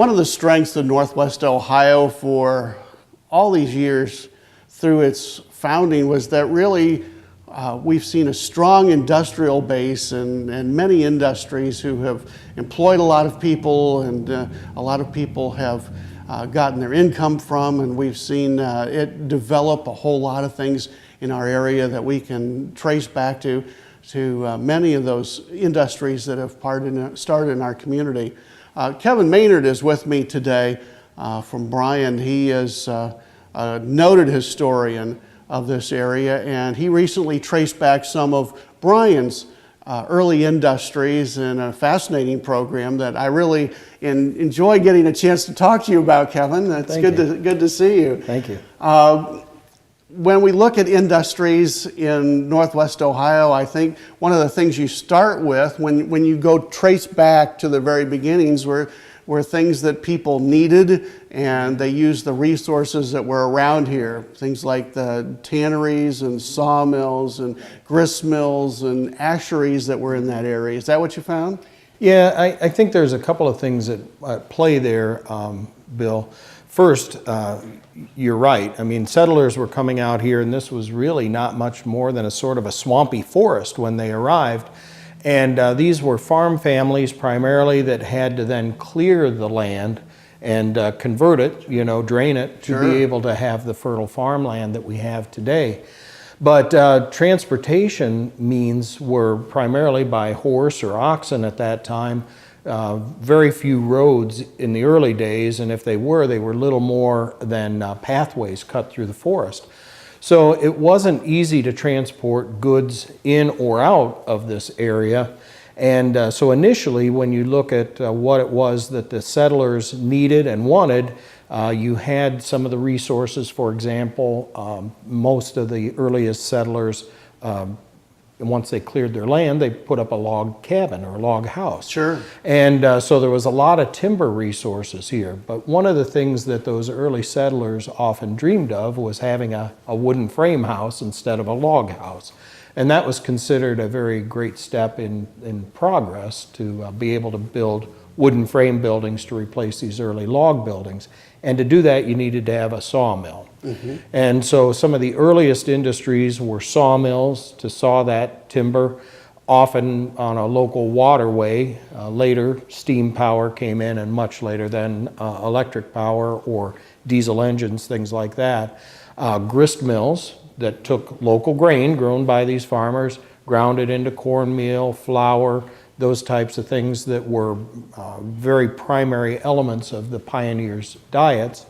One of the strengths of Northwest Ohio for all these years through its founding was that really we've seen a strong industrial base and many industries who have employed a lot of people, and a lot of people have gotten their income from, and we've seen it develop a whole lot of things in our area that we can trace back to many of those industries that have started in our community. Kevin Maynard is with me today from Bryan. He is a noted historian of this area, and he recently traced back some of Bryan's early industries in a fascinating program that I really enjoy getting a chance to talk to you about, Kevin. It's good to see you. Thank you. When we look at industries in Northwest Ohio, I think one of the things you start with when you go trace back to the very beginnings were things that people needed, and they used the resources that were around here. Things like the tanneries and sawmills and grist mills and asheries that were in that area. Is that what you found? Yeah, I think there's a couple of things at play there, Bill. First, you're right. I mean, settlers were coming out here, and this was really not much more than a sort of a swampy forest when they arrived. And these were farm families primarily that had to then clear the land and convert it, drain it to be able to have the fertile farmland that we have today. But transportation means were primarily by horse or oxen at that time. Very few roads in the early days, and if they were little more than pathways cut through the forest. So it wasn't easy to transport goods in or out of this area. And so initially, when you look at what it was that the settlers needed and wanted, you had some of the resources. For example, most of the earliest settlers, once they cleared their land, they put up a log cabin or a log house. Sure. And so there was a lot of timber resources here. But one of the things that those early settlers often dreamed of was having a wooden frame house instead of a log house. And that was considered a very great step in progress to be able to build wooden frame buildings to replace these early log buildings. And to do that, you needed to have a sawmill. Mm-hmm. And so some of the earliest industries were sawmills to saw that timber, often on a local waterway. Later, steam power came in, and much later then electric power or diesel engines, things like that. Grist mills that took local grain grown by these farmers, ground it into cornmeal, flour, those types of things that were very primary elements of the pioneers' diets.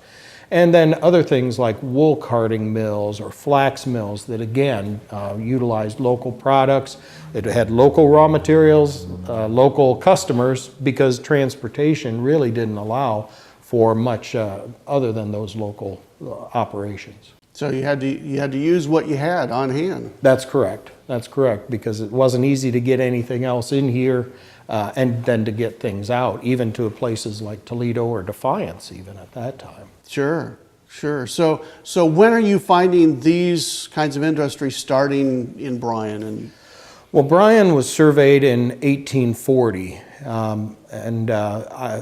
And then other things like wool carding mills or flax mills that again utilized local products. It had local raw materials, local customers, because transportation really didn't allow for much other than those local operations. So you had to use what you had on hand. That's correct. That's correct, because it wasn't easy to get anything else in here and then to get things out, even to places like Toledo or Defiance even at that time. Sure. So when are you finding these kinds of industries starting in Bryan? Well, Bryan was surveyed in 1840.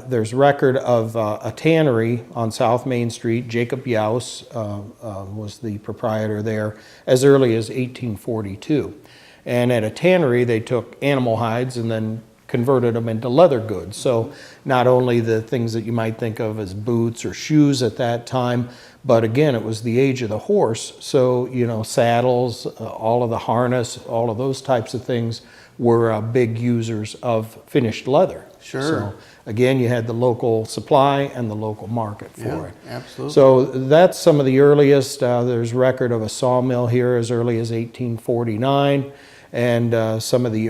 There's record of a tannery on South Main Street. Jacob Yaus was the proprietor there as early as 1842. And at a tannery, they took animal hides and then converted them into leather goods. So not only the things that you might think of as boots or shoes at that time, but again, it was the age of the horse. So, saddles, all of the harness, all of those types of things were big users of finished leather. Sure. So again, you had the local supply and the local market for it. Absolutely. So that's some of the earliest. There's record of a sawmill here as early as 1849. And some of the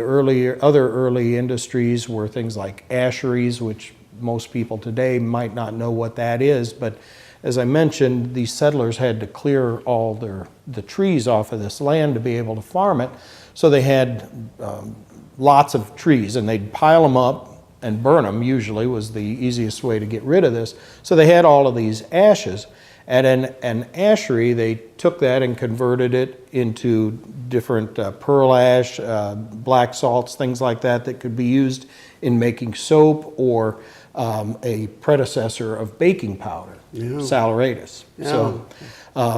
other early industries were things like asheries, which most people today might not know what that is. But as I mentioned, these settlers had to clear all the trees off of this land to be able to farm it. So they had lots of trees, and they'd pile them up and burn them, usually was the easiest way to get rid of this. So they had all of these ashes. At an ashery, they took that and converted it into different pearl ash, black salts, things like that that could be used in making soap or a predecessor of baking powder, saleratus. Yeah. So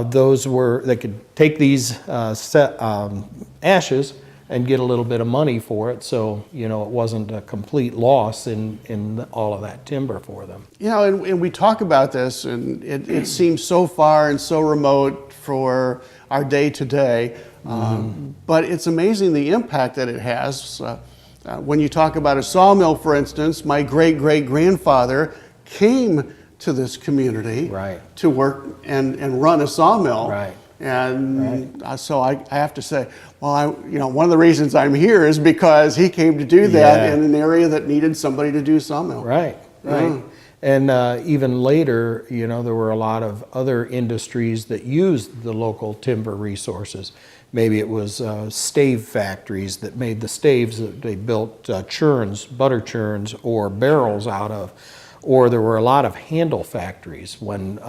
those were, they could take these ashes and get a little bit of money for it. So, you know, it wasn't a complete loss in all of that timber for them. You know, and we talk about this, and it seems so far and so remote for our day to day, but it's amazing the impact that it has. When you talk about a sawmill, for instance, my great-great-grandfather came to this community to work and run a sawmill. Right. And so I have to say, well, you know, one of the reasons I'm here is because he came to do that in an area that needed somebody to do sawmill. Right. And even later, you know, there were a lot of other industries that used the local timber resources. Maybe it was stave factories that made the staves that they built churns, butter churns, or barrels out of. Or there were a lot of handle factories when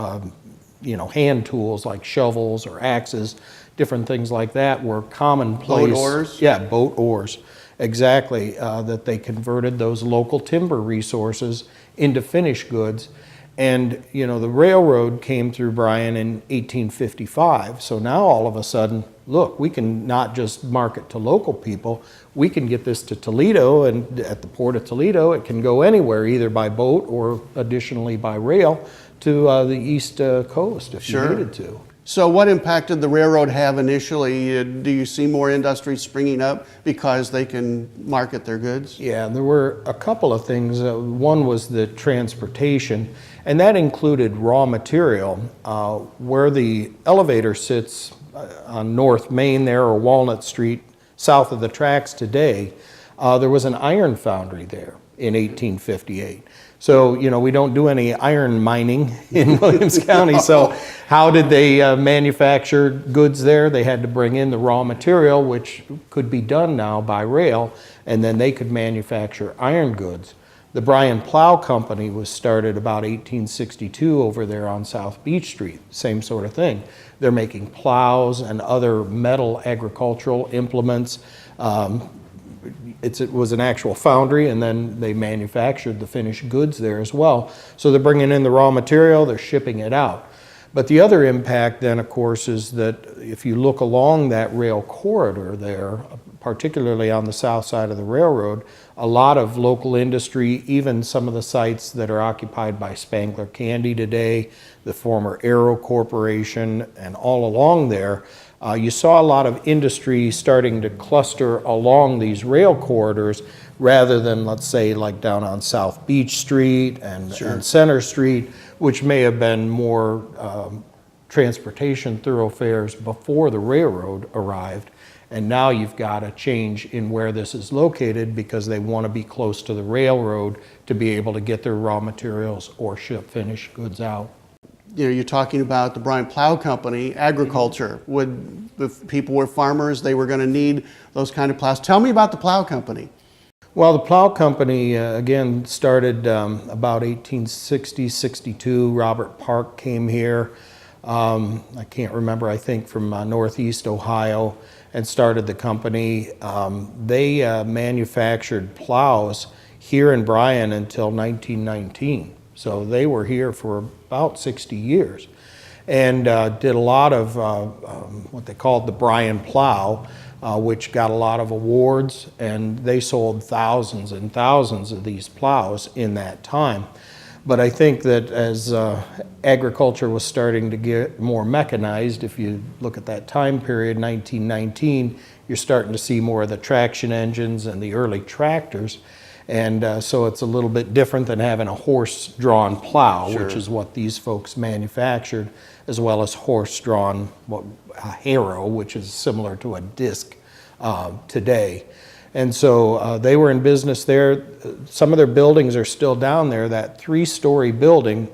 you know, hand tools like shovels or axes, different things like that were commonplace. Boat oars? Yeah, boat oars, exactly, that they converted those local timber resources into finished goods. And, you know, the railroad came through Bryan in 1855, so now all of a sudden, look, we can not just market to local people, we can get this to Toledo, and at the port of Toledo, it can go anywhere, either by boat or additionally by rail, to the East Coast if you needed to. So what impact did the railroad have initially? Do you see more industries springing up because they can market their goods? Yeah, there were a couple of things. One was the transportation, and that included raw material. Where the elevator sits on North Main there, or Walnut Street, south of the tracks today, there was an iron foundry there in 1858. So, you know, we don't do any iron mining in Williams County, so how did they manufacture goods there? They had to bring in the raw material, which could be done now by rail, and then they could manufacture iron goods. The Bryan Plow Company was started about 1862 over there on South Beach Street, same sort of thing. They're making plows and other metal agricultural implements. It was an actual foundry, and then they manufactured the finished goods there as well. So they're bringing in the raw material, they're shipping it out. But the other impact then, of course, is that if you look along that rail corridor there, particularly on the south side of the railroad, a lot of local industry, even some of the sites that are occupied by Spangler Candy today, the former Aero Corporation, and all along there, you saw a lot of industry starting to cluster along these rail corridors rather than, let's say, like down on South Beach Street and Center Street, which may have been more transportation thoroughfares before the railroad arrived. And now you've got a change in where this is located because they want to be close to the railroad to be able to get their raw materials or ship finished goods out. You know, you're talking about the Bryan Plow Company, agriculture. If people were farmers, they were going to need those kind of plows. Tell me about the Plow Company. Well, the Plow Company, again, started about 1860, 62. Robert Park came here. I can't remember, I think from Northeast Ohio, and started the company. They manufactured plows here in Bryan until 1919. So they were here for about 60 years and did a lot of what they called the Bryan Plow, which got a lot of awards, and they sold thousands and thousands of these plows in that time. But I think that as agriculture was starting to get more mechanized, if you look at that time period, 1919, you're starting to see more of the traction engines and the early tractors. And so it's a little bit different than having a horse-drawn plow, which is what these folks manufactured, as well as horse-drawn a harrow, which is similar to a disc today. And so they were in business there. Some of their buildings are still down there. That three-story building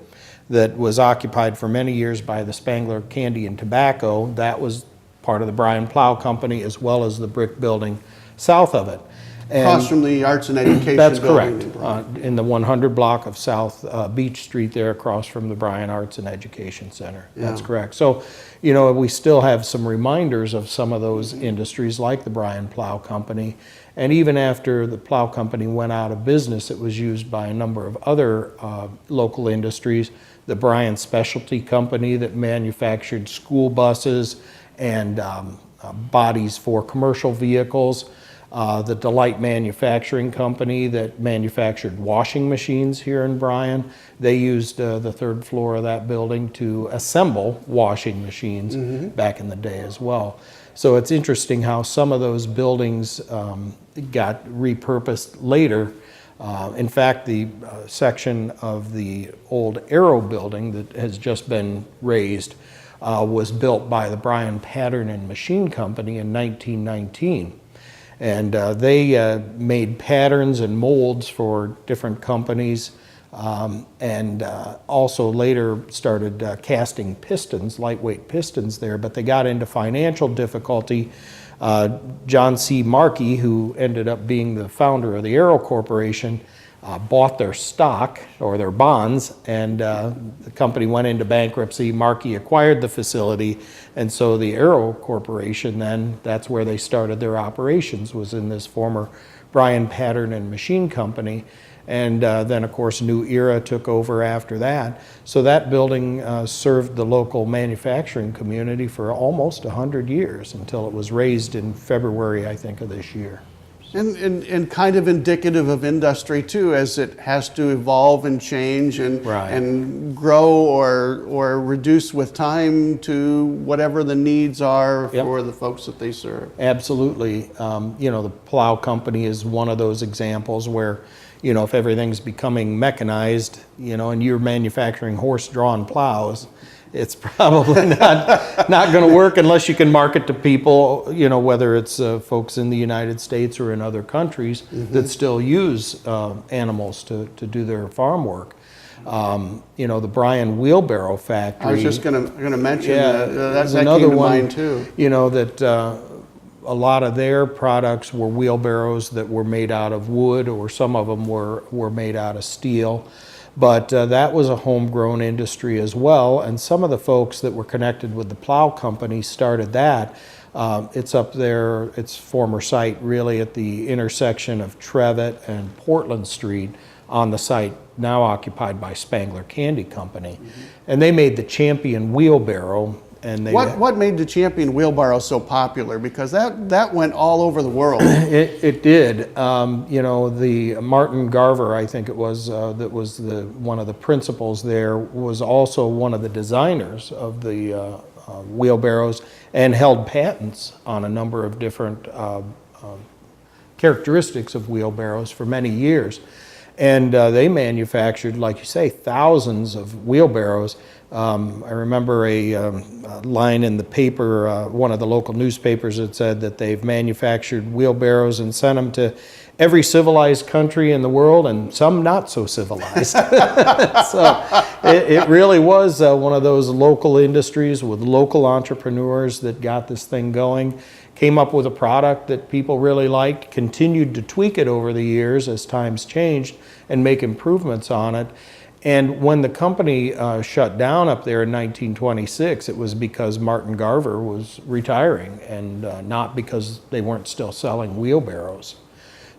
that was occupied for many years by the Spangler Candy and Tobacco, that was part of the Bryan Plow Company, as well as the brick building south of it. Across from the Arts and Education That's building. correct. In the 100 block of South Beach Street there, across from the Bryan Arts and Education Center. That's correct. So, you know, we still have some reminders of some of those industries like the Bryan Plow Company. And even after the Plow Company went out of business, it was used by a number of other local industries. The Bryan Specialty Company that manufactured school buses and bodies for commercial vehicles. The Delight Manufacturing Company that manufactured washing machines here in Bryan. They used the third floor of that building to assemble washing machines back in the day as well. So it's interesting how some of those buildings got repurposed later. In fact, the section of the old Aero building that has just been raised was built by the Bryan Pattern and Machine Company in 1919. And they made patterns and molds for different companies, and also later started casting pistons, lightweight pistons there, but they got into financial difficulty. John C. Markey, who ended up being the founder of the Aero Corporation, bought their stock or their bonds, and the company went into bankruptcy. Markey acquired the facility, and so the Aero Corporation then, that's where they started their operations, was in this former Bryan Pattern and Machine Company. And then, of course, New Era took over after that. So that building served the local manufacturing community for almost 100 years until it was razed in February, I think, of this year. And kind of indicative of industry too, as it has to evolve and change and Right. and grow or reduce with time to whatever the needs are Yep. for the folks that they serve. Absolutely. You know, the Plow Company is one of those examples where, you know, if everything's becoming mechanized, you know, and you're manufacturing horse-drawn plows, it's probably not going to work unless you can market to people, you know, whether it's folks in the United States or in other countries that still use animals to do their farm work. You know, the Bryan Wheelbarrow factory. I was just going to mention there's that another came to one, mind too. You know, that a lot of their products were wheelbarrows that were made out of wood, or some of them were made out of steel. But that was a homegrown industry as well, and some of the folks that were connected with the Plow Company started that. It's up there, its former site really at the intersection of Trevitt and Portland Street on the site now occupied by Spangler Candy Company. And they made the Champion Wheelbarrow. And they, What made the Champion Wheelbarrow so popular? Because that went all over the world. It did. You know, the Martin Garver, I think it was, that was one of the principals there, was also one of the designers of the wheelbarrows and held patents on a number of different characteristics of wheelbarrows for many years. And they manufactured, like you say, thousands of wheelbarrows. I remember a line in the paper, one of the local newspapers, that said that they've manufactured wheelbarrows and sent them to every civilized country in the world, and some not so civilized. So it really was one of those local industries with local entrepreneurs that got this thing going, came up with a product that people really liked, continued to tweak it over the years as times changed and make improvements on it. And when the company shut down up there in 1926, it was because Martin Garver was retiring, and not because they weren't still selling wheelbarrows.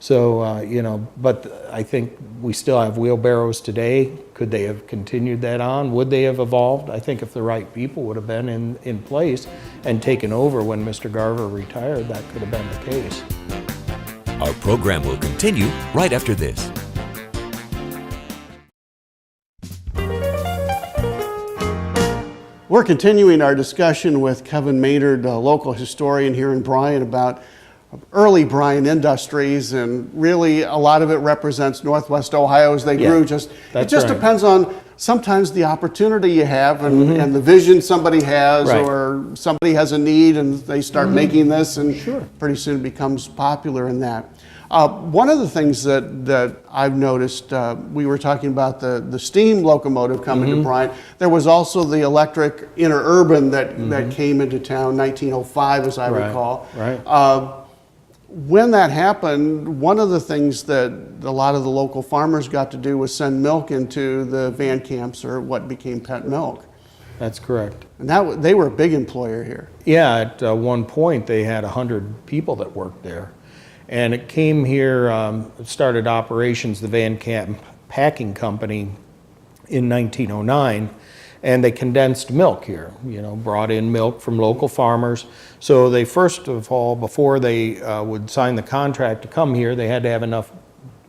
So, you know, but I think we still have wheelbarrows today. Could they have continued that on? Would they have evolved? I think if the right people would have been in place and taken over when Mr. Garver retired, that could have been the case. Our program will continue right after this. We're continuing our discussion with Kevin Maynard, a local historian here in Bryan, about early Bryan industries, and really a lot of it represents Northwest Ohio as they grew. It just right. depends on sometimes the opportunity you have and the vision somebody has, Right. or somebody has a need and they start making this, and pretty soon it becomes popular in that. One of the things that I've noticed, we were talking about the steam locomotive coming to Bryan. There was also the electric interurban that came into town, 1905, as I recall. Right. When that happened, one of the things that a lot of the local farmers got to do was send milk into the van camps, or what became Pet Milk. That's correct. And they were a big employer here. Yeah, at one point they had 100 people that worked there. And it came here, started operations, the Van Camp Packing Company, in 1909, and they condensed milk here, brought in milk from local farmers. So they first of all, before they would sign the contract to come here, they had to have enough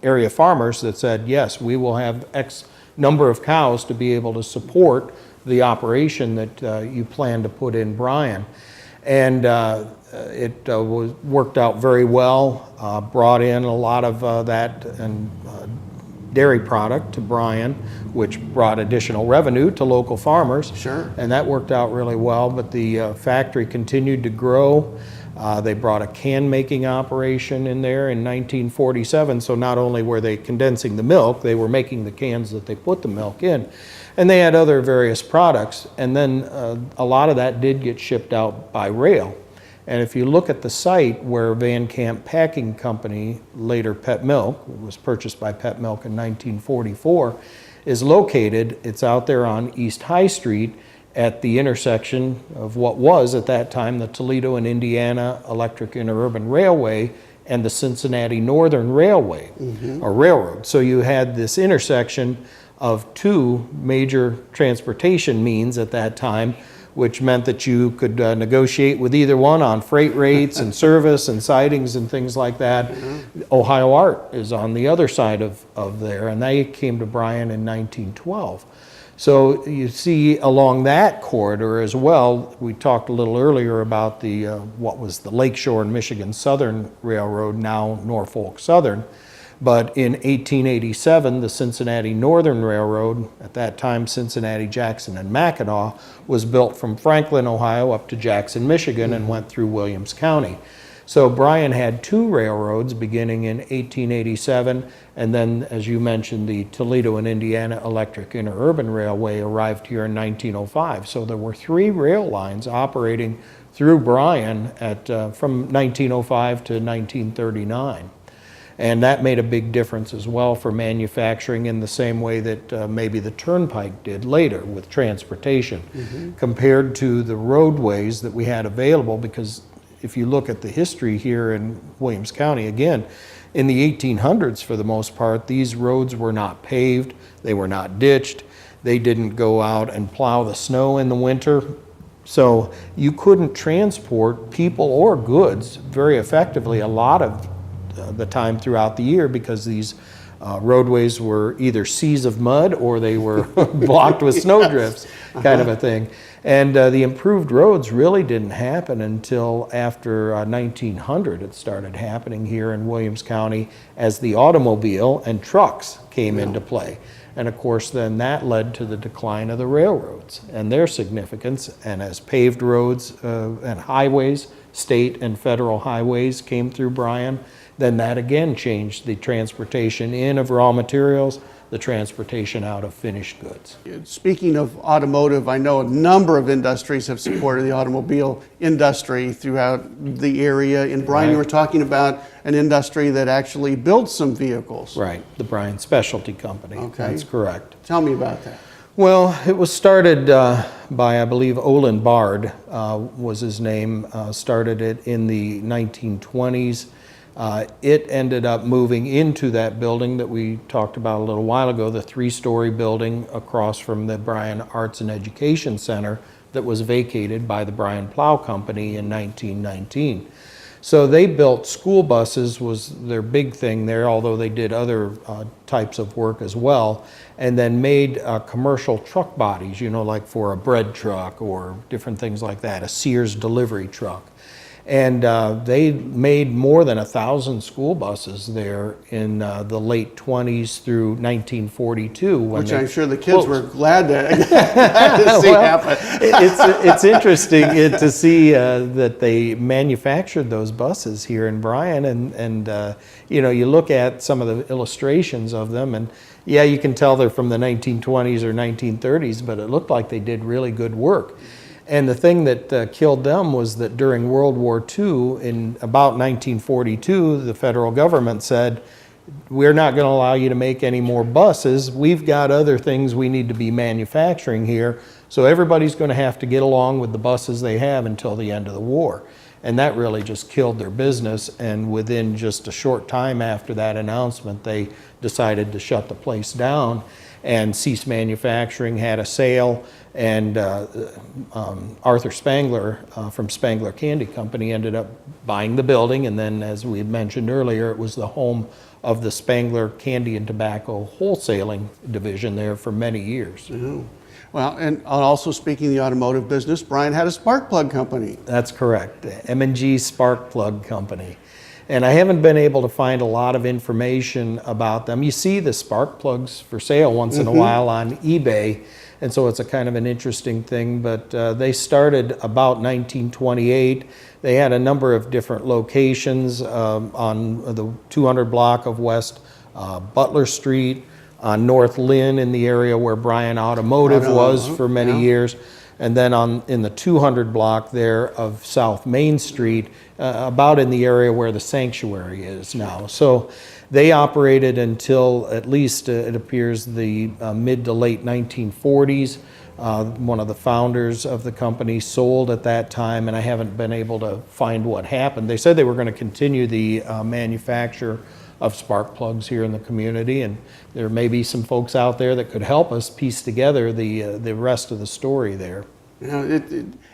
area farmers that said, yes, we will have X number of cows to be able to support the operation that you plan to put in Bryan. And it worked out very well, brought in a lot of that and dairy product to Bryan, which brought additional revenue to local farmers. Sure. And that worked out really well, but the factory continued to grow. They brought a can making operation in there in 1947, so not only were they condensing the milk, they were making the cans that they put the milk in. And they had other various products, and then a lot of that did get shipped out by rail. And if you look at the site where Van Camp Packing Company, later Pet Milk, was purchased by Pet Milk in 1944, is located, it's out there on East High Street at the intersection of what was at that time the Toledo and Indiana Electric Interurban Railway and the Cincinnati Northern Railway, or railroad. So you had this intersection of two major transportation means at that time, which meant that you could negotiate with either one on freight rates and service and sidings and things like that. Ohio Art is on the other side of there, and they came to Bryan in 1912. So you see along that corridor as well, we talked a little earlier about the what was the Lakeshore and Michigan Southern Railroad, now Norfolk Southern. But in 1887, the Cincinnati Northern Railroad, at that time Cincinnati, Jackson, and Mackinac, was built from Franklin, Ohio up to Jackson, Michigan, and went through Williams County. So Bryan had two railroads beginning in 1887, and then, as you mentioned, the Toledo and Indiana Electric Interurban Railway arrived here in 1905. So there were three rail lines operating through Bryan from 1905 to 1939. And that made a big difference as well for manufacturing in the same way that maybe the turnpike did later with transportation, compared to the roadways that we had available. Because if you look at the history here in Williams County, again, in the 1800s for the most part, these roads were not paved, they were not ditched, they didn't go out and plow the snow in the winter. So you couldn't transport people or goods very effectively a lot of the time throughout the year, because these roadways were either seas of mud or they were blocked with snowdrifts, kind of a thing. And the improved roads really didn't happen until after 1900. It started happening here in Williams County as the automobile and trucks came into play. And of course, then that led to the decline of the railroads and their significance. And as paved roads and highways, state and federal highways came through Bryan, then that again changed the transportation in of raw materials, the transportation out of finished goods. Speaking of automotive, I know a number of industries have supported the automobile industry throughout the area. In Bryan, you were talking about an industry that actually builds some vehicles. Right, the Bryan Specialty Company. Okay. That's correct. Tell me about that. Well, it was started by, I believe, Olin Bard was his name, started it in the 1920s. It ended up moving into that building that we talked about a little while ago, the three-story building across from the Bryan Arts and Education Center that was vacated by the Bryan Plow Company in 1919. So they built school buses, was their big thing there, although they did other types of work as well, and then made commercial truck bodies, like for a bread truck or different things like that, a Sears delivery truck. And they made more than 1,000 school buses there in the late 20s through 1942. Which I'm sure the kids were glad to see happen. It's interesting to see that they manufactured those buses here in Bryan. And you look at some of the illustrations of them, and yeah, you can tell they're from the 1920s or 1930s, but it looked like they did really good work. And the thing that killed them was that during World War II, in about 1942, the federal government said, we're not going to allow you to make any more buses. We've got other things we need to be manufacturing here. So everybody's going to have to get along with the buses they have until the end of the war. And that really just killed their business. And within just a short time after that announcement, they decided to shut the place down and cease manufacturing, had a sale, and Arthur Spangler from Spangler Candy Company ended up buying the building. And then, as we had mentioned earlier, it was the home of the Spangler Candy and Tobacco Wholesaling Division there for many years. Mhm. Well, and also speaking of the automotive business, Bryan had a spark plug company. That's correct, M&G Spark Plug Company. And I haven't been able to find a lot of information about them. You see the spark plugs for sale once in a while on eBay, and so it's a kind of an interesting thing, but they started about 1928. They had a number of different locations on the 200 block of West Butler Street, on North Lynn in the area where Bryan Automotive was for many years, and then in the 200 block there of South Main Street, about in the area where the Sanctuary is now. So they operated until at least, it appears, the mid to late 1940s. One of the founders of the company sold at that time, and I haven't been able to find what happened. They said they were going to continue the manufacture of spark plugs here in the community, and there may be some folks out there that could help us piece together the rest of the story there. You know,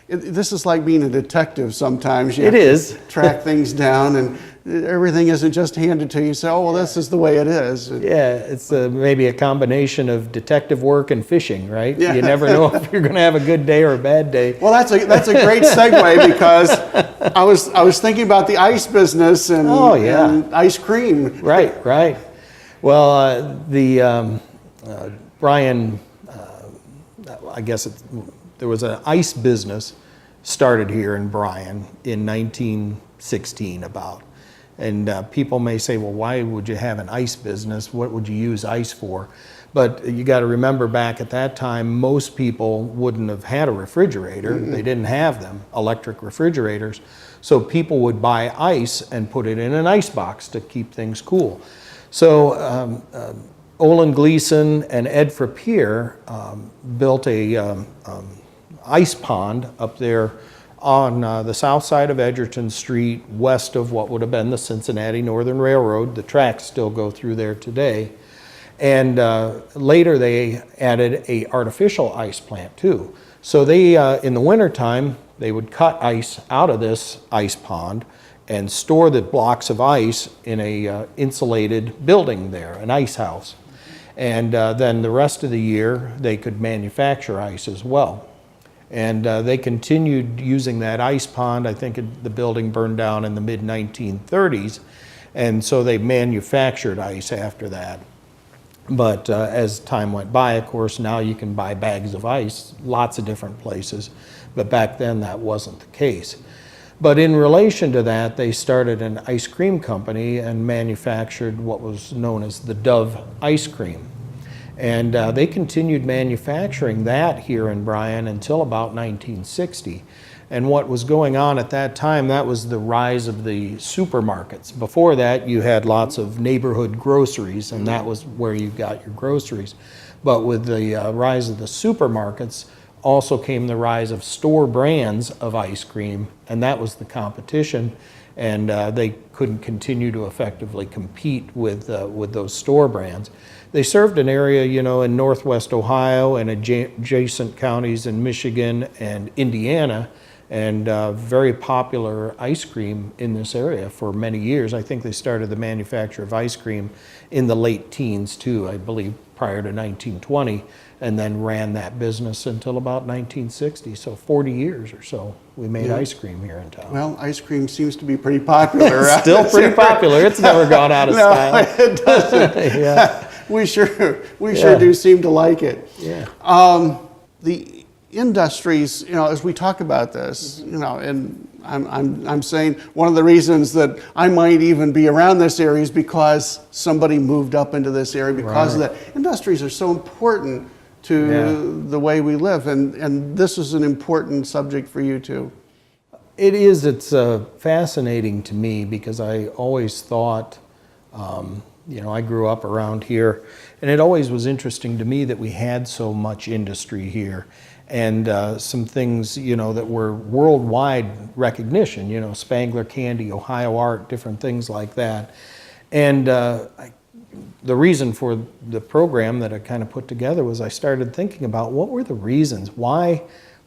this is like being a detective sometimes. You It have is. to track things down, and everything isn't just handed to you. You say, oh, well, this is the way it is. Yeah, it's maybe a combination of detective work and fishing, right? Yeah. You never know if you're going to have a good day or a bad day. Well, that's a great segue, because I was thinking about the ice business and, and ice cream. Right. Well, Bryan, I guess there was an ice business started here in Bryan in 1916 about. And people may say, well, why would you have an ice business? What would you use ice for? But you got to remember, back at that time, most people wouldn't have had a refrigerator. They didn't have them, electric refrigerators. So people would buy ice and put it in an ice box to keep things cool. So Olin Gleason and Ed Frappier built a ice pond up there on the south side of Edgerton Street, west of what would have been the Cincinnati Northern Railroad. The tracks still go through there today. And later they added a artificial ice plant too. So they, in the wintertime, they would cut ice out of this ice pond and store the blocks of ice in a insulated building there, an ice house. And then the rest of the year, they could manufacture ice as well. And they continued using that ice pond. I think the building burned down in the mid-1930s, and so they manufactured ice after that. But as time went by, of course, now you can buy bags of ice lots of different places, but back then that wasn't the case. But in relation to that, they started an ice cream company and manufactured what was known as the Dove ice cream. And they continued manufacturing that here in Bryan until about 1960. And what was going on at that time, that was the rise of the supermarkets. Before that, you had lots of neighborhood groceries, and that was where you got your groceries. But with the rise of the supermarkets, also came the rise of store brands of ice cream, and that was the competition. And they couldn't continue to effectively compete with those store brands. They served an area, you know, in Northwest Ohio and adjacent counties in Michigan and Indiana, and very popular ice cream in this area for many years. I think they started the manufacture of ice cream in the late teens too, I believe prior to 1920, and then ran that business until about 1960. So 40 years or so we made ice cream here in town. Well, ice cream seems to be pretty popular. It's still pretty popular. It's never gone out of style. No, it doesn't. Yeah. We sure do seem to like it. Yeah. The industries, you know, as we talk about this, you know, and I'm saying one of the reasons that I might even be around this area is because somebody moved up into this area because of that. Industries are so important to the way we live, and this is an important subject for you too. It is. It's fascinating to me because I always thought, you know, I grew up around here, and it always was interesting to me that we had so much industry here. and some things, you know, that were worldwide recognition, you know, Spangler Candy, Ohio Art, different things like that. And the reason for the program that I kind of put together was I started thinking about what were the reasons,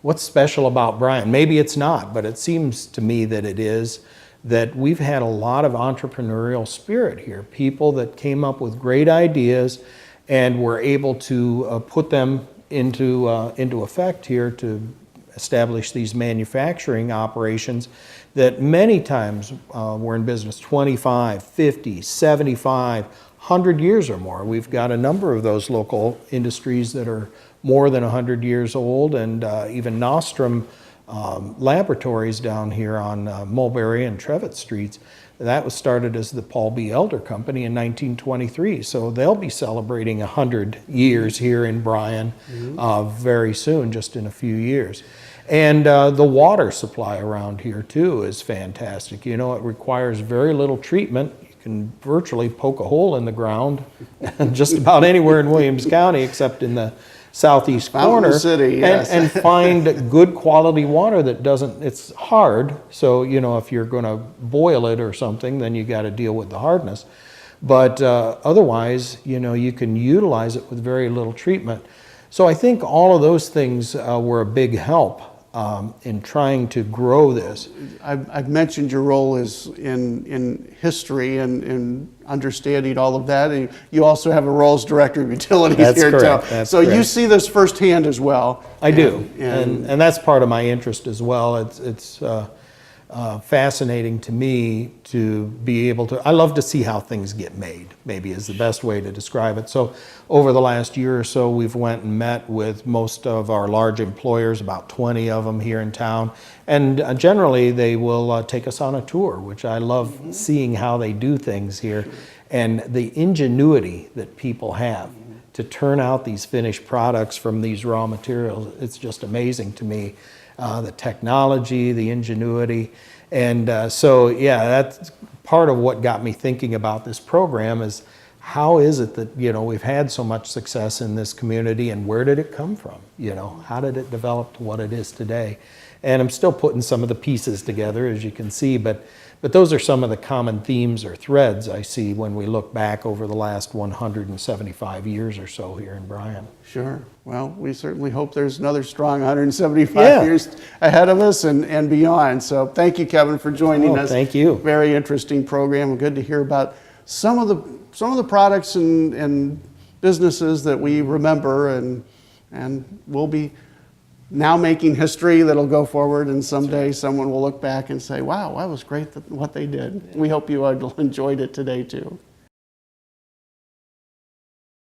what's special about Bryan? Maybe it's not, but it seems to me that it is, that we've had a lot of entrepreneurial spirit here, people that came up with great ideas and were able to put them into effect here to establish these manufacturing operations that many times were in business 25, 50, 75, 100 years or more. We've got a number of those local industries that are more than 100 years old, and even Nostrum Laboratories down here on Mulberry and Trevitt Streets. That was started as the Paul B. Elder Company in 1923, so they'll be celebrating 100 years here in Bryan very soon, just in a few years. And the water supply around here too is fantastic. You know, it requires very little treatment. You can virtually poke a hole in the ground just about anywhere in Williams County except in the southeast corner, City, yes. and find good quality water that doesn't, it's hard, so you know, if you're going to boil it or something, then you got to deal with the hardness, but otherwise, you know, you can utilize it with very little treatment. So I think all of those things were a big help in trying to grow this. I've mentioned your role is in history and understanding all of that. And you also have a role as Director of Utilities That's here correct. too. That's so correct. you see this firsthand as well. I do, and that's part of my interest as well. It's fascinating to me to be able to, I love to see how things get made, maybe is the best way to describe it. So over the last year or so, we've went and met with most of our large employers, about 20 of them here in town. And generally they will take us on a tour, which I love seeing how they do things here. And the ingenuity that people have to turn out these finished products from these raw materials, it's just amazing to me. The technology, the ingenuity. And so, yeah, that's part of what got me thinking about this program is how is it that, you know, we've had so much success in this community and where did it come from? You know, how did it develop to what it is today? And I'm still putting some of the pieces together, as you can see, but those are some of the common themes or threads I see when we look back over the last 175 years or so here in Bryan. Sure. Well, we certainly hope there's another strong 175 years ahead of us and beyond. So thank you, Kevin, for joining us. Thank you. Very interesting program. Good to hear about some of the products and businesses that we remember and we'll be now making history that'll go forward, and someday someone will look back and say, wow, that was great what they did. We hope you enjoyed it today too.